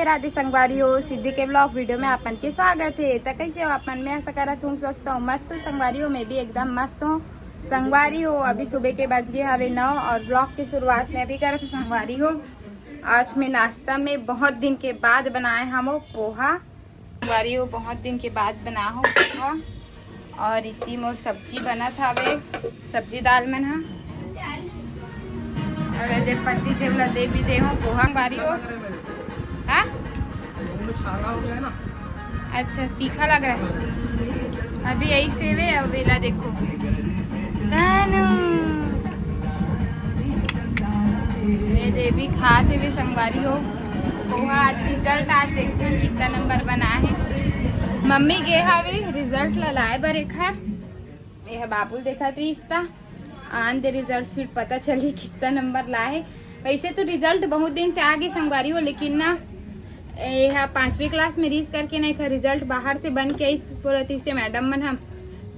राधे संगवारी हो सिद्धि के ब्लॉग वीडियो में आपन के स्वागत है। तो कैसे हो आपन? मैं ऐसा करत हूँ, स्वस्थ हूँ, मस्त हूँ। संगवारी हो मैं भी एकदम मस्त हूँ। संगवारी हो अभी सुबह के बज गए हवे 9 और ब्लॉग की शुरुआत में अभी करत हूँ। संगवारी हो आज मैं नाश्ता में बहुत दिन के बाद बनाए हम पोहा। संगवारी हो बहुत दिन के बाद बना हो पोहा और इतनी मोर सब्जी बना था वे सब्जी दाल में ना अरे दे पति देवला देवी दे हो पोहा बारी हो। हाँ हो गया ना। अच्छा तीखा लग रहा है अभी यही से वे अवेला देखो कानू मैं देवी खाते हुए संगवारी हो पोहा। आज रिजल्ट आज देखते हैं कितना नंबर बना है। मम्मी गे हवे रिजल्ट लाए बरे खैर यह बाबुल देखा त्रिस्ता आन दे रिजल्ट फिर पता चली कितना नंबर लाए। वैसे तो रिजल्ट बहुत दिन से आगे संगवारी हो लेकिन ना यह 5वीं क्लास में रीस करके नहीं था रिजल्ट बाहर से बन के पूरा से मैडम मन हम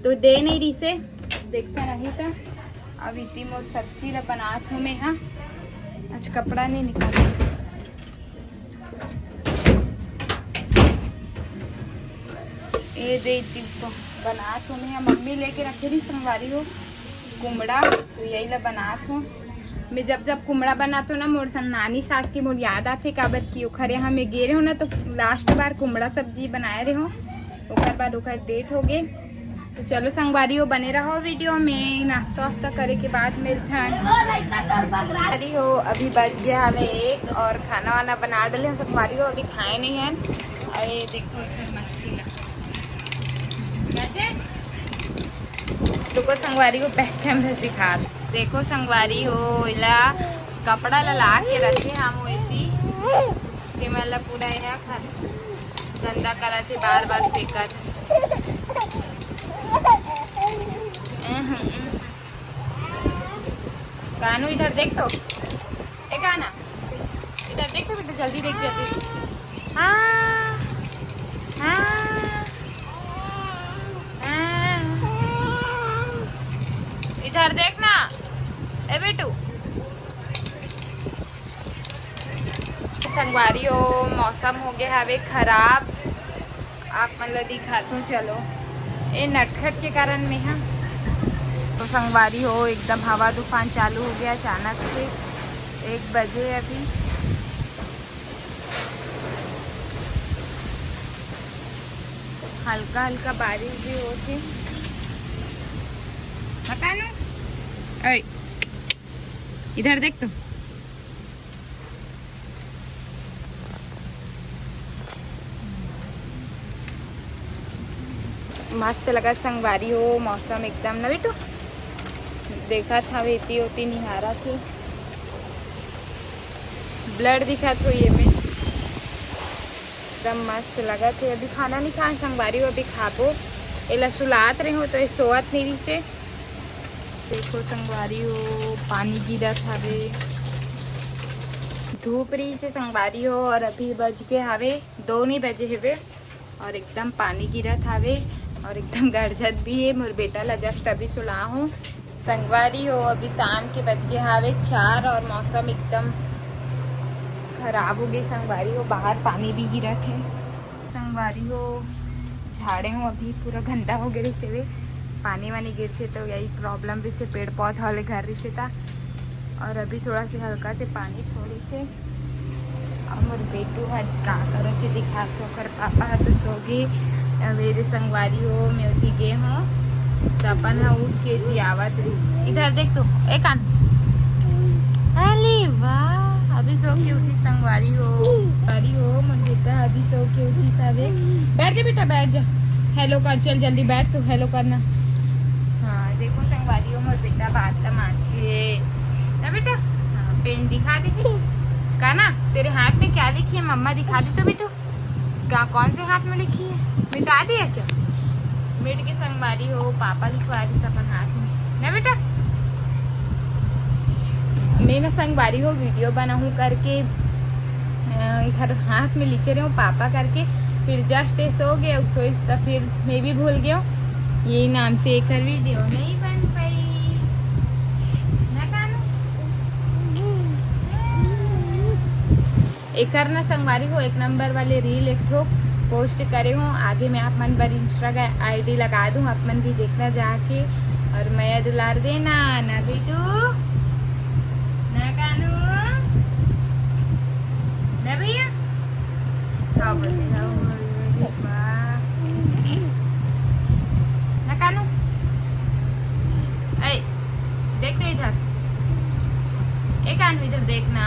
तो दे नहीं रही से देखता नहीं था। अब इतनी मोर सब्जी ला बनात हूँ मैं। हाँ आज कपड़ा नहीं निकाला ये दे बनात हूँ मैं। मम्मी लेके रखे रही संगवारी हो कुमड़ा तो यही ला बनात हूँ मैं। जब कुमड़ा बनाता हूँ ना मोर नानी सास की मोर याद आते काबर की ओखरे हमें गे रहे हो ना तो लास्ट बार कुमड़ा सब्जी बनाए रहे हो ओकर बाद ओकर डेट हो गए। तो चलो संगवारी हो बने रहो वीडियो में। नाश्ता वास्ता करे के बाद मिलते हैं। हो अभी बज गया हमें 1 और खाना वाना बना डाले हो संगवारी हो अभी खाए नहीं है। अरे देखो इधर मस्ती कैसे रुको संगवारी को बैक कैमरा दिखा देखो संगवारी हो इला कपड़ा ला के रखे हम वैसी कि मतलब पूरा यह गंदा करा थे बार बार फेंकत। कानू इधर देख तो ए काना इधर देख तो बेटा जल्दी देख जाती। हाँ हाँ इधर देखना ए बेटू। संगवारी हो मौसम हो गया हवे खराब आप मतलब दिखाता हूँ। चलो ये नटखट के कारण में है तो संगवारी हो एकदम हवा तूफान चालू हो गया अचानक से 1 बजे अभी। हल्का हल्का बारिश भी होती मकान इधर देख तो मस्त लगा संगवारी हो मौसम एकदम ना बेटू देखा था वेती होती निहारा थी ब्लड दिखा तो ये में एकदम मस्त लगा थे। अभी खाना नहीं खाए संगवारी हो अभी खाबो एला सुलात रहे हो तो ये सोवत नहीं से देखो संगवारी हो पानी गिरा था वे धूप रही से संगवारी हो और अभी बज के हावे 2 नहीं बजे हवे और एकदम पानी गिरा था वे और एकदम गरजत भी है। मोर बेटा ला जस्ट अभी सुला हूँ संगवारी हो अभी शाम के बज के हावे 4 और मौसम एकदम खराब हो गई संगवारी हो बाहर पानी भी गिरा थे। संगवारी हो झाड़े हूँ अभी पूरा गंदा हो गए से वे पानी वानी गिरते तो यही प्रॉब्लम भी थे पेड़ पौधा वाले घर रही से था और अभी थोड़ा सा हल्का से पानी छोड़ी से और मोर बेटू आज का करो से दिखा तो कर पापा तो सो गए मेरे संगवारी हो मैं उठी गए हूँ तो अपन उठ के थी आवत रही। इधर देख तो एक कान अरे वाह अभी सो के उठी संगवारी हो मोर बेटा अभी सो के उठी सारे बैठ जा बेटा बैठ जा हेलो कर चल जल्दी बैठ तो हेलो करना। हाँ देखो संगवारी हो मोर बेटा बात तो मानती है ना बेटा। हाँ पेन दिखा दे का ना तेरे हाथ में क्या लिखी है मम्मा दिखा दे तो बेटू क्या कौन से हाथ में लिखी है मिटा दिया क्या मिट के संगवारी हो पापा लिखवा दी अपन हाथ में ना बेटा। मैं ना संगवारी हो वीडियो बनाऊँ करके इधर हाथ में लिखे रहे हूँ पापा करके फिर जस्ट सो गए सोच तो फिर मैं भी भूल गया यही नाम से एक वीडियो नहीं बन पाई ना कानू एक ना संगवारी हो एक नंबर वाले रील एक ठो पोस्ट करे हूँ। आगे मैं आप मन पर इंस्टाग्राम आईडी लगा दूँ, आप मन भी देखना जाके और मैं दुलार देना ना बेटू ना कानू ना भैया। हाँ बोलते ना कानू। ऐ देख तो इधर, एक कानू इधर देखना।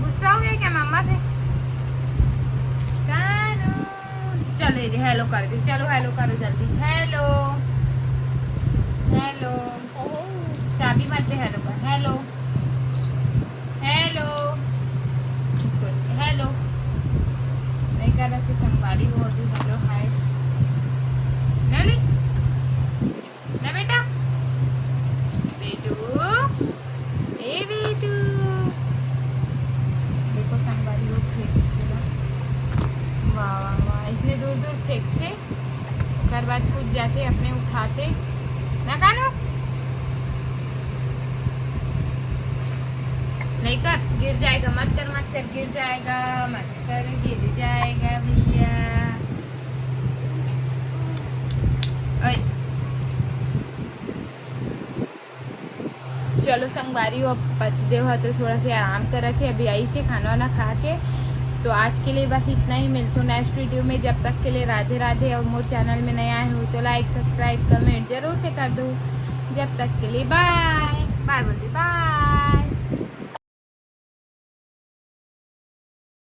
गुस्सा हो गया क्या मम्मा से? कानू चलो इधर हेलो कर दो, चलो हेलो करो जल्दी। हेलो हेलो चाबी मत दे, हेलो कर। हेलो हेलो हेलो नहीं कर रहा संगवारी हो अभी। हेलो हाय नली ना बेटा बेटू ए बेटू। देखो संगवारी हो फेंक चला। वाह वाह वाह इतने दूर दूर फेंकते, उसके बाद कूद जाते अपने उठाते ना कानू। नहीं कर, गिर जाएगा। मत कर गिर जाएगा। मत कर गिर जाएगा भैया। चलो संगवारी हो पतिदेव हो तो थोड़ा सा आराम कर रहे थे, अभी आई से खाना वाना खा के। तो आज के लिए बस इतना ही, मिलते हो नेक्स्ट वीडियो में। जब तक के लिए राधे राधे। और मोर चैनल में नया आए हो तो लाइक सब्सक्राइब कमेंट जरूर से कर दो। जब तक के लिए बाय बाय बोलते बाय।